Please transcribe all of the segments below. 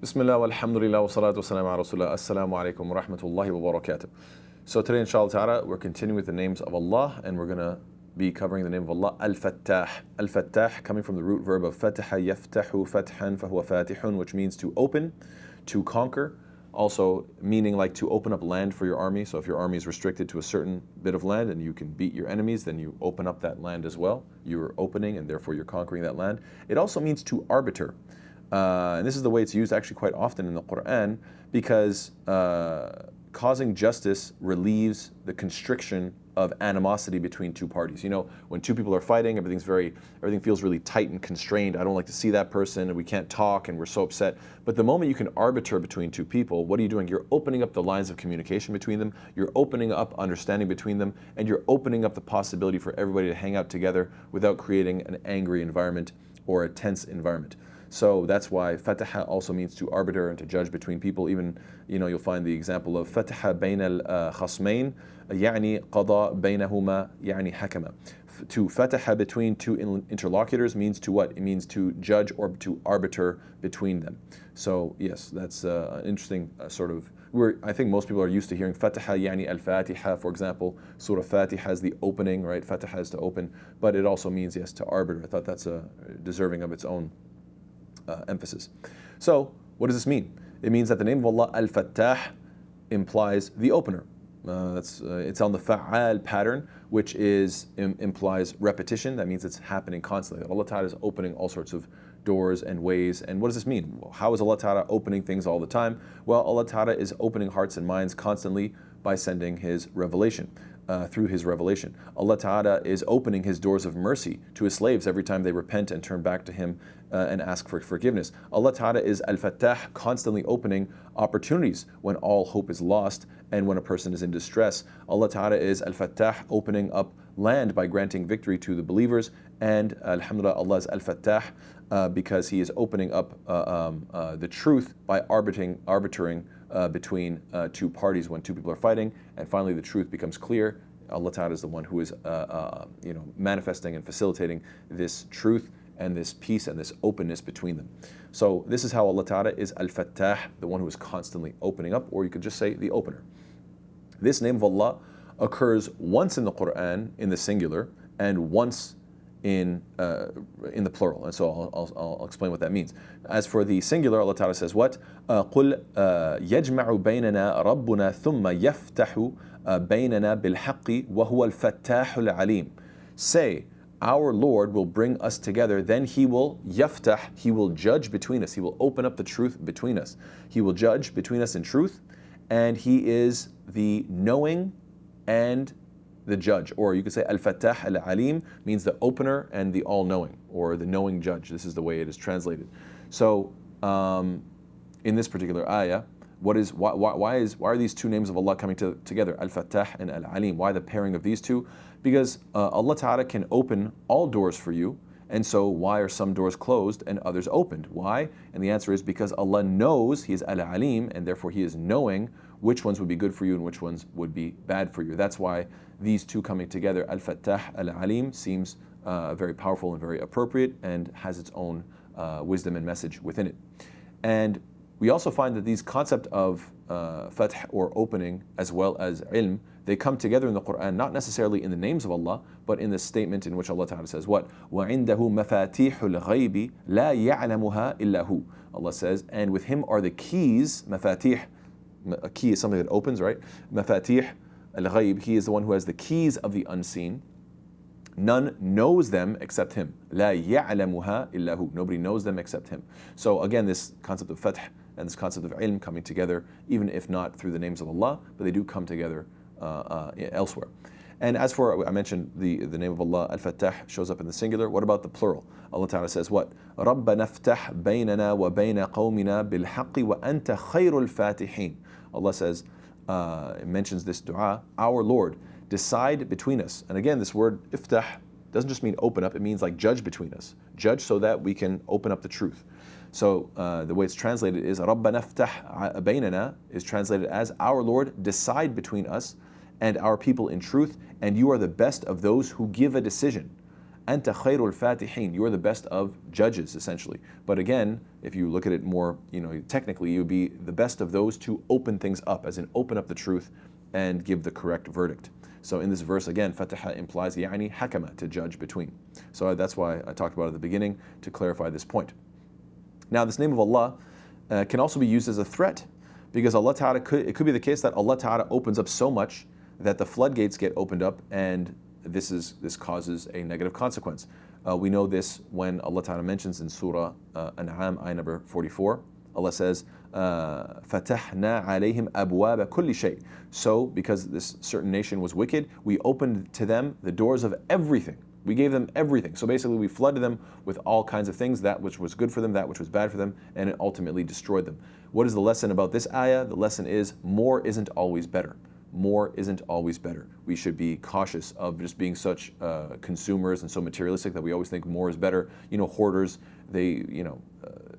Bismillah walhamdulillah wa salatu wa salam ala rasulullah. Assalamu alaikum wa rahmatullahi wa barakatuh. So today, inshallah ta'ala, we're continuing with the names of Allah, and we're going to be covering the name of Allah, Al-Fattah. Al-Fattah, coming from the root verb of fataha yaftahu fathan fahuwa fatihun, which means to open, to conquer, also meaning like to open up land for your army. So if your army is restricted to a certain bit of land and you can beat your enemies, then you open up that land as well. You're opening and therefore you're conquering that land. It also means to arbiter. And this is the way it's used actually quite often in the Quran, because causing justice relieves the constriction of animosity between two parties. You know, when two people are fighting, everything feels really tight and constrained. I don't like to see that person, and we can't talk, and we're so upset. But the moment you can arbiter between two people, what are you doing? You're opening up the lines of communication between them. You're opening up understanding between them, and you're opening up the possibility for everybody to hang out together without creating an angry environment or a tense environment. So that's why fataha also means to arbiter and to judge between people. Even, you'll find the example of fataha bayna al-khasmain, يعني قضى بينهما يعني حكما. To fataha between two interlocutors means to what? It means to judge or to arbiter between them. So yes, that's an interesting sort of. I think most people are used to hearing fataha يعني al-Fatiha, for example. Surah Fatiha has the opening, right? Fataha is to open, but it also means, yes, to arbiter. I thought that's deserving of its own emphasis. So, what does this mean? It means that the name of Allah, Al-Fattah, implies the opener. It's on the fa'al pattern, which implies repetition. That means it's happening constantly. Allah Ta'ala is opening all sorts of doors and ways. And what does this mean? How is Allah Ta'ala opening things all the time? Well, Allah Ta'ala is opening hearts and minds constantly by sending His revelation. Through His revelation, Allah Ta'ala is opening His doors of mercy to His slaves every time they repent and turn back to Him and ask for forgiveness. Allah Ta'ala is Al-Fattah, constantly opening opportunities when all hope is lost and when a person is in distress. Allah Ta'ala is Al-Fattah, opening up land by granting victory to the believers. And Alhamdulillah, Allah is Al-Fattah because He is opening up the truth by arbitering between two parties when two people are fighting, and finally the truth becomes clear. Allah Ta'ala is the one who is manifesting and facilitating this truth and this peace and this openness between them. So this is how Allah Ta'ala is Al-Fattah, the one who is constantly opening up, or you could just say the opener. This name of Allah occurs once in the Quran in the singular and once in the plural, and so I'll explain what that means. As for the singular, Allah Ta'ala says what? قُلْ يَجْمَعُ بَيْنَنَا رَبُّنَا ثُمَّ يَفْتَحُ بَيْنَنَا بِالْحَقِّ وَهُوَ الْفَتَّاحُ الْعَلِيمُ. Say, our Lord will bring us together, then He will yaftah, He will judge between us, He will open up the truth between us. He will judge between us in truth, and He is the knowing and the judge, or you could say Al-Fattah Al-Alim means the opener and the all-knowing, or the knowing judge. This is the way it is translated. So in this particular ayah, why are these two names of Allah coming together, Al-Fattah and Al-Alim? Why the pairing of these two? Because Allah Ta'ala can open all doors for you, and so why are some doors closed and others opened? Why? And the answer is because Allah knows, He is Al-Alim, and therefore He is knowing which ones would be good for you and which ones would be bad for you. That's why these two coming together, Al-Fattah, Al-Alim, seems very powerful and very appropriate and has its own wisdom and message within it. And we also find that these concept of fath or opening as well as ilm, they come together in the Quran, not necessarily in the names of Allah, but in the statement in which Allah Ta'ala says what? وَعِنْدَهُ مَفَاتِيحُ الْغَيْبِ لَا يَعْلَمُهَا إِلَّا هُ. Allah says, and with Him are the keys, mafatih. A key is something that opens, right? Mafatih al-ghayb, He is the one who has the keys of the unseen. None knows them except Him. لا يعلمها إلا هو. Nobody knows them except Him. So again, this concept of fath and this concept of ilm coming together, even if not through the names of Allah, but they do come together elsewhere. And as for, I mentioned the name of Allah, Al-Fattah, shows up in the singular. What about the plural? Allah Ta'ala says what? رَبَّنَا افْتَحْ بَيْنَنَا وَبَيْنَ قَوْمِنَا بِالْحَقِّ وَأَنْتَ خَيْرُ الْفَاتِحِينَ. Allah says, it mentions this dua, our Lord, decide between us. And again, this word iftah doesn't just mean open up, it means like judge between us. Judge so that we can open up the truth. So the way it's translated is رَبَّنَا افْتَحْ بَيْنَنَا is translated as our Lord, decide between us and our people in truth, and you are the best of those who give a decision. أنت خير الفاتحين. You are the best of judges, essentially. But again, if you look at it more, technically, you would be the best of those to open things up, as in open up the truth and give the correct verdict. So in this verse, again, fataha implies يعني hakama, to judge between. So that's why I talked about it at the beginning, to clarify this point. Now, this name of Allah can also be used as a threat, because Allah Ta'ala it could be the case that Allah Ta'ala opens up so much that the floodgates get opened up, and this causes a negative consequence. We know this when Allah Ta'ala mentions in Surah An'am, ayah number 44. Allah says, فَتَحْنَا عَلَيْهِمْ أَبْوَابَ كُلِّ شَيْءٍ. So, because this certain nation was wicked, we opened to them the doors of everything. We gave them everything. So basically, we flooded them with all kinds of things, that which was good for them, that which was bad for them, and it ultimately destroyed them. What is the lesson about this ayah? The lesson is, more isn't always better. More isn't always better. We should be cautious of just being such consumers and so materialistic that we always think more is better. Hoarders, they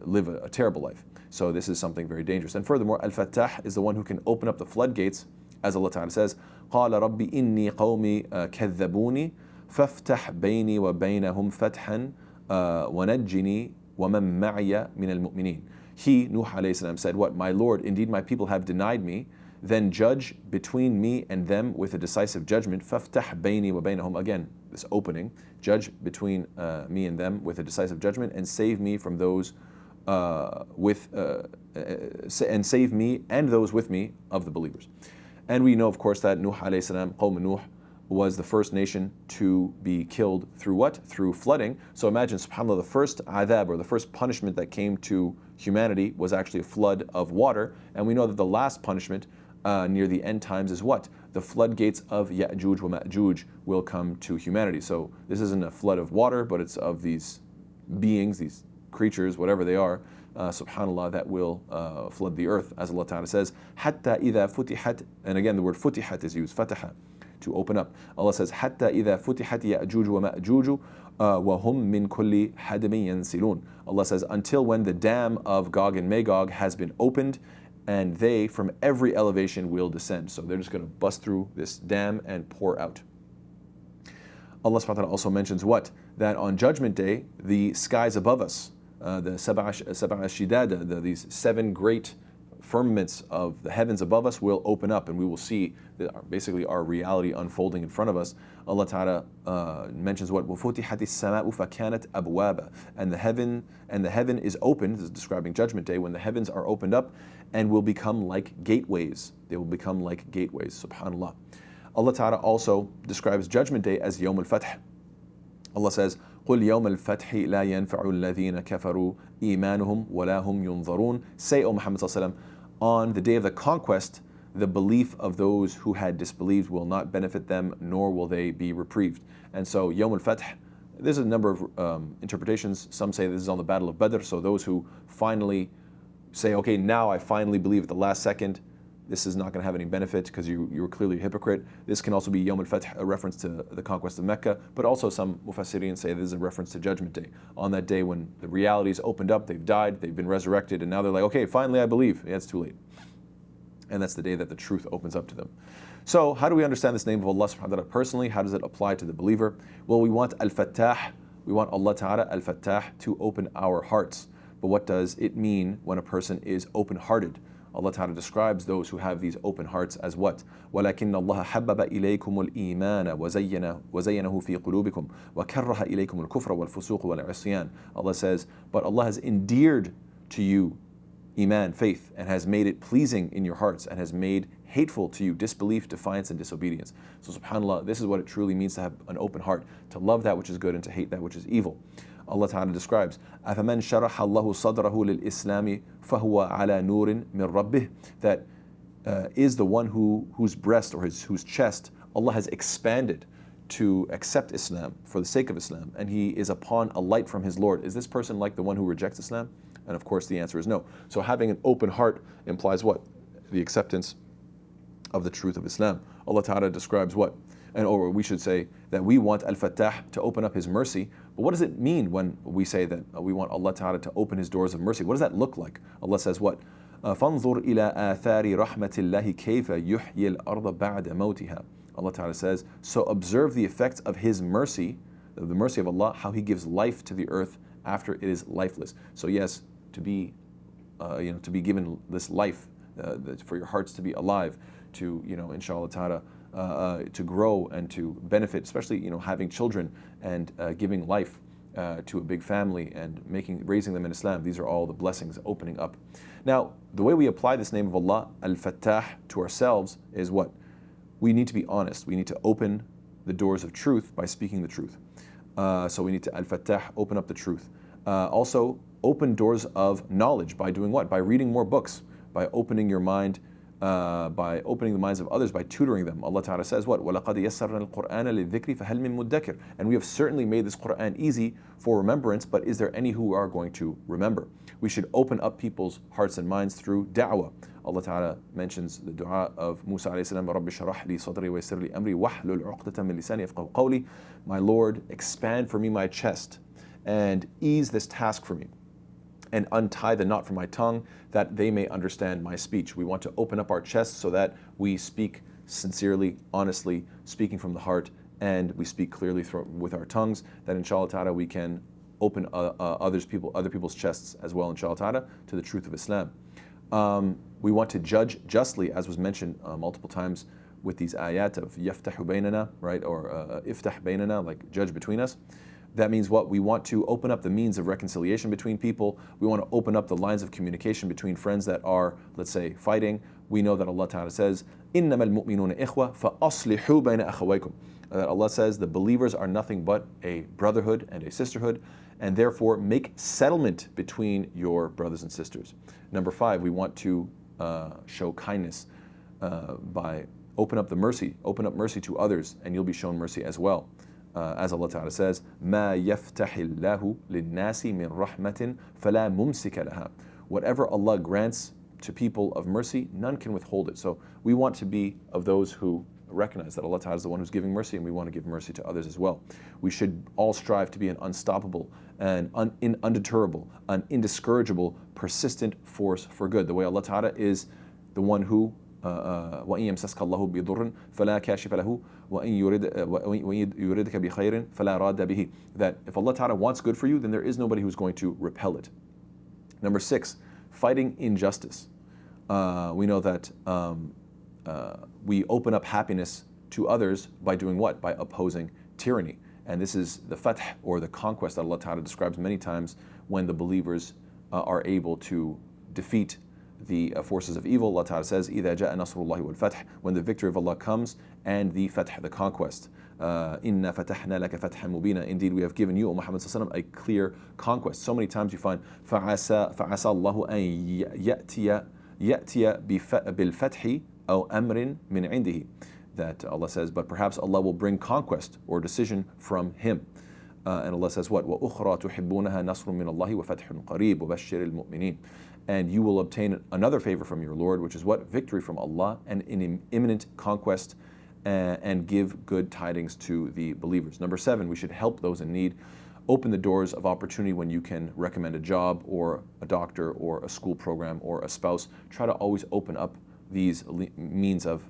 live a terrible life. So this is something very dangerous. And furthermore, Al-Fattah is the one who can open up the floodgates, as Allah Ta'ala says, قَالَ رَبِّ إِنِّي قَوْمِي كَذَّبُونِي فَافْتَحْ بَيْنِي وَبَيْنَهُمْ فَتْحًا وَنَجِّنِي وَمَن مَعِيَ مِنَ الْمُؤْمِنِينَ. He, Nuh alayhi salam, said, what? My Lord, indeed my people have denied me. Then judge between me and them with a decisive judgment. فَافْتَحْ بَيْنِي وَبَيْنَهُمْ. Again, this opening. Judge between me and them with a decisive judgment, and save me from those and save me and those with me of the believers. And we know, of course, that Nuh alayhi salam, Qawm Nuh, was the first nation to be killed through what? Through flooding. So imagine, subhanAllah, the first adhab, or the first punishment that came to humanity, was actually a flood of water. And we know that the last punishment near the end times is what? The floodgates of Ya'juj wa Ma'juj will come to humanity. So this isn't a flood of water, but it's of these beings, these creatures, whatever they are, subhanAllah, that will flood the earth, as Allah Ta'ala says, حَتَّى إِذَا فُتِحَتْ. And again, the word futihat is used, fataha, to open up. Allah says, حَتَّى إِذَا فُتِحَتْ يَأْجُوجُ وَمَأْجُوجُ وَهُمْ مِنْ كُلِّ حَدَمٍ يَنْسِلُونَ. Allah says, until when the dam of Gog and Magog has been opened, and they from every elevation will descend. So they're just going to bust through this dam and pour out. Allah subhanahu wa ta'ala also mentions what? That on Judgment Day, the skies above us, the sab'a shidada, these 7 great firmaments of the heavens above us will open up, and we will see basically our reality unfolding in front of us. Allah Ta'ala mentions what? وَفُتِحَتِ السَّمَاءُ فَكَانَتْ أَبْوَابًا. And the heaven is opened. This is describing Judgment Day, when the heavens are opened up and will become like gateways. They will become like gateways, subhanAllah. Allah Ta'ala also describes Judgment Day as Yawm al-Fath. Allah says, قُلْ يَوْمَ الْفَتْحِ لَا يَنْفَعُ الَّذِينَ كَفَرُوا إِيمَانُهُمْ وَلَا هُمْ يُنظَرُونَ. Say, O Muhammad sallallahu alaihi wasallam, on the day of the conquest, the belief of those who had disbelieved will not benefit them, nor will they be reprieved. And so, Yawm al-Fath, there's a number of interpretations. Some say this is on the Battle of Badr, so those who finally say, okay, now I finally believe at the last second, this is not going to have any benefit because you were clearly a hypocrite. This can also be Yawm al-Fath, a reference to the conquest of Mecca, but also some Mufassirin say this is a reference to Judgment Day. On that day when the realities opened up, they've died, they've been resurrected, and now they're like, okay, finally I believe. Yeah, it's too late. And that's the day that the truth opens up to them. So how do we understand this name of Allah subhanahu wa ta'ala personally? How does it apply to the believer? Well, we want Al-Fattah, we want Allah Ta'ala, Al-Fattah, to open our hearts. But what does it mean when a person is open-hearted? Allah Ta'ala describes those who have these open hearts as what? وَلَكِنَّ اللَّهَ حَبَّبَ إِلَيْكُمُ الْإِيمَانَ وَزَيَّنَهُ فِي قُلُوبِكُمْ وَكَرَّهَ إِلَيْكُمُ الْكُفْرَ وَالْفُسُوقَ وَالْعِصْيَانَ. Allah says, but Allah has endeared to you Iman, faith, and has made it pleasing in your hearts, and has made hateful to you disbelief, defiance, and disobedience. So subhanAllah, this is what it truly means to have an open heart, to love that which is good and to hate that which is evil. Allah Ta'ala describes, أَفَمَنْ شَرَحَ اللَّهُ صَدْرَهُ لِلْإِسْلَامِ فَهُوَ عَلَى نُورٍ مِّن رَبِّهِ. That is the one whose breast or whose chest Allah has expanded to accept Islam for the sake of Islam, and he is upon a light from his Lord. Is this person like the one who rejects Islam? And of course the answer is no. So having an open heart implies what? The acceptance of the truth of Islam. Allah Ta'ala describes what? Or we should say that we want Al-Fattah to open up His mercy. But what does it mean when we say that we want Allah Ta'ala to open His doors of mercy? What does that look like? Allah says what? فَانظُرْ إِلَىٰ آثَارِ رَحْمَةِ اللَّهِ كَيْفَ يُحْيِي الْأَرْضَ بَعْدَ مَوْتِهَا. Allah Ta'ala says, so observe the effects of His mercy the mercy of Allah, how He gives life to the earth after it is lifeless. So yes, to be to be given this life, for your hearts to be alive, to inshallah ta'ala, to grow and to benefit, especially having children and giving life to a big family and raising them in Islam. These are all the blessings opening up. Now, the way we apply this name of Allah, Al-Fattah, to ourselves is what? We need to be honest. We need to open the doors of truth by speaking the truth. So we need to Al-Fattah, open up the truth. Also, open doors of knowledge by doing what? By reading more books, by opening your mind, by opening the minds of others, by tutoring them. Allah Ta'ala says what? وَلَقَدْ يَسَّرْنَا الْقُرْآنَ لِلذِّكْرِ فَهَلْ مِن مُدَّكِرٍ. And we have certainly made this Qur'an easy for remembrance, but is there any who are going to remember? We should open up people's hearts and minds through da'wah. Allah Ta'ala mentions the dua of Musa alayhi salam, رَبِّ اشْرَحْ لِي صَدْرِي وَيَسِّرْ لِي أَمْرِي وَاحْلُلْ عُقْدَةً مِّن لِسَانِي يَفْقَهُوا قَوْلِي. My Lord, expand for me my chest and ease this task for me, and untie the knot from my tongue, that they may understand my speech. We want to open up our chests so that we speak sincerely, honestly, speaking from the heart, and we speak clearly with our tongues, that inshallah ta'ala we can open other people's chests as well, inshallah ta'ala, to the truth of Islam. We want to judge justly, as was mentioned multiple times with these ayat of yaftahu baynana, right, or iftah baynana, like judge between us. That means what? We want to open up the means of reconciliation between people. We want to open up the lines of communication between friends that are, let's say, fighting. We know that Allah Ta'ala says, إِنَّمَا الْمُؤْمِنُونَ إِخْوَةً فَأَصْلِحُوا بَيْنَ أَخَوَيْكُمْ. That Allah says the believers are nothing but a brotherhood and a sisterhood, and therefore make settlement between your brothers and sisters. Number 5, we want to show kindness by open up mercy to others, and you'll be shown mercy as well. As Allah Ta'ala says, مَا يَفْتَحِ اللَّهُ لِلنَّاسِ مِنْ رَحْمَةٍ فَلَا مُمْسِكَ لَهَا. Whatever Allah grants to people of mercy, none can withhold it. So we want to be of those who recognize that Allah Ta'ala is the one who's giving mercy, and we want to give mercy to others as well. We should all strive to be an unstoppable and undeterrable, an indiscourageable, persistent force for good. The way Allah Ta'ala is the one who وَإِن يَمْسَسْكَ اللَّهُ بِضُرٍّ فَلَا كَاشِفَ لَهُ وَإِن يُرِدْكَ بِخَيْرٍ فَلَا رَادَّ بِهِ. That if Allah Ta'ala wants good for you, then there is nobody who's going to repel it. Number 6, fighting injustice. We know that we open up happiness to others by doing what? By opposing tyranny. And this is the fath, or the conquest, that Allah Ta'ala describes many times, when the believers are able to defeat the forces of evil. Allah Ta'ala says, إِذَا جَاءَ نَصْرُ اللَّهِ وَالْفَتْحِ, when the victory of Allah comes and the fath, the conquest. إِنَّا فَتَحْنَا لَكَ فَتْحًا مُبِينًا. Indeed, we have given you, O Muhammad sallallahu alaihi wasallam, a clear conquest. So many times you find فَعَسَى اللَّهُ أَن يَأْتِيَ بِالْفَتْحِ أَوْ أَمْرٍ مِنْ عِنْدِهِ. That Allah says, but perhaps Allah will bring conquest or decision from Him. And Allah says what? وَأُخْرَى تُحِبُّونَهَا نَصْرٌ مِّنَ اللَّهِ وَفَتْحٌ قَرِيبٌ وَبَشِّرِ الْمُؤْمِنِينَ. And you will obtain another favor from your Lord, which is what? Victory from Allah and an imminent conquest, and give good tidings to the believers. Number 7, we should help those in need. Open the doors of opportunity when you can recommend a job or a doctor or a school program or a spouse. Try to always open up these means of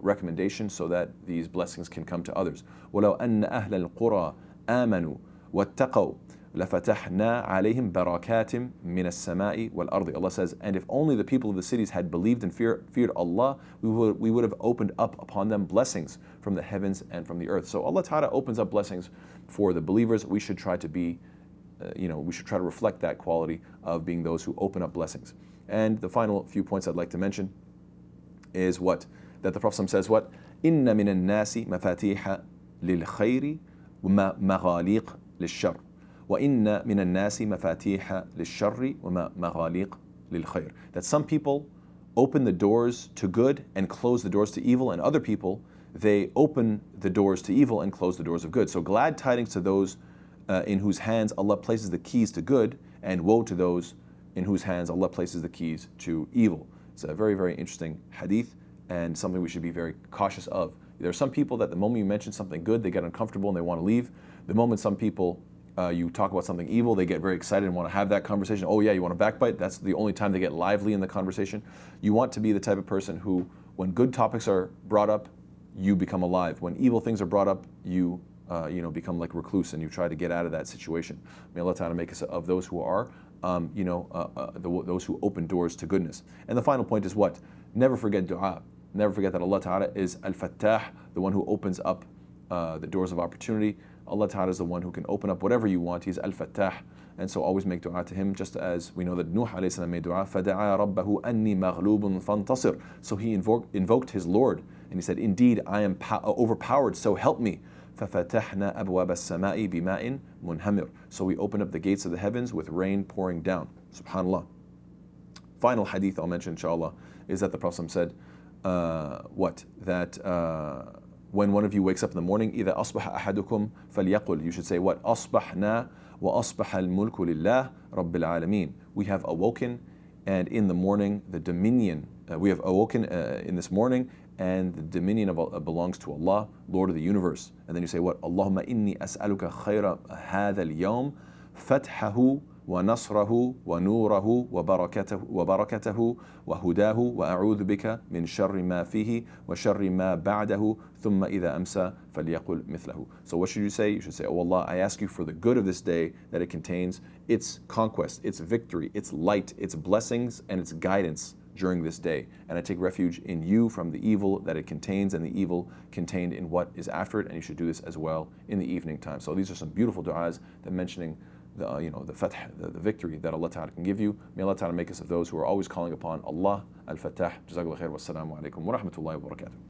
recommendation so that these blessings can come to others. وَلَوْ أَنَّ أَهْلَ الْقُرَى آمَنُوا وَاتَّقَوْا لَفَتَحْنَا عَلَيْهِمْ بَرَكَاتٍ مِّنَ السَّمَاءِ وَالْأَرْضِ. Allah says, and if only the people of the cities had believed and feared Allah, we would have opened up upon them blessings from the heavens and from the earth. So Allah Ta'ala opens up blessings for the believers. We should try to be, we should try to reflect that quality of being those who open up blessings. And the final few points I'd like to mention is what? That the Prophet says what? إِنَّ مِنَ النَّاسِ مَفَاتِيحَ لِلْخَيْرِ وَمَغَالِيقَ لِلشَّرِّ وَإِنَّ مِنَ النَّاسِ مَفَاتِيحَ لِلشَّرِّ وَمَغَالِيقَ لِلْخَيْرِ. That some people open the doors to good and close the doors to evil, and other people, they open the doors to evil and close the doors of good. So glad tidings to those in whose hands Allah places the keys to good, and woe to those in whose hands Allah places the keys to evil. It's a very, very interesting hadith, and something we should be very cautious of. There are some people that the moment you mention something good, they get uncomfortable and they want to leave. The moment some people, you talk about something evil, they get very excited and want to have that conversation. Oh yeah, you want to backbite? That's the only time they get lively in the conversation. You want to be the type of person who, when good topics are brought up, you become alive. When evil things are brought up, you become like recluse and you try to get out of that situation. May Allah Ta'ala make us of those who are, those who open doors to goodness. And the final point is what? Never forget dua. Never forget that Allah Ta'ala is Al-Fattah, the one who opens up the doors of opportunity. Allah Ta'ala is the one who can open up whatever you want. He's Al-Fattah. And so always make dua to him, just as we know that Nuh alayhi salam made dua, فَدَعَا رَبَّهُ أَنِّي مَغْلُوبٌ فَانْتَصِرْ. So he invoked his Lord, and he said, indeed, I am overpowered, so help me. فَفَتَحْنَا أَبْوَابَ السَّمَاءِ بِمَاءٍ مُنْهَمِرٍ. So we open up the gates of the heavens with rain pouring down. SubhanAllah. Final hadith I'll mention, inshallah, is that the Prophet said, that when one of you wakes up in the morning, إِذَا أَصْبَحَ أَحَدُكُمْ فَلْيَقُلْ. You should say what? أَصْبَحْنَا وَأَصْبَحَ الْمُلْكُ لِلَّهِ رَبِّ الْعَالَمِينَ. We have awoken, and in the morning the dominion, we have awoken in this morning, and the dominion belongs to Allah, Lord of the universe. And then you say what? Allahumma inni as'aluka khayra hadha al-yawm, fathahu wa nasrahu wa nurahu wa barakatahu wa hudahu wa a'udhu bika min sharri ma fihi wa sharri ma ba'dahu thumma idha amsa falyaqul mithlahu. So what should you say? You should say, oh Allah, I ask you for the good of this day, that it contains its conquest, its victory, its light, its blessings, and its guidance during this day. And I take refuge in you from the evil that it contains and the evil contained in what is after it. And you should do this as well in the evening time. So these are some beautiful du'as that mentioning the fath, the victory that Allah Ta'ala can give you. May Allah Ta'ala make us of those who are always calling upon Allah. Al-Fattah. Jazakallah khair. Wassalamu alaikum wa rahmatullahi wa barakatuh.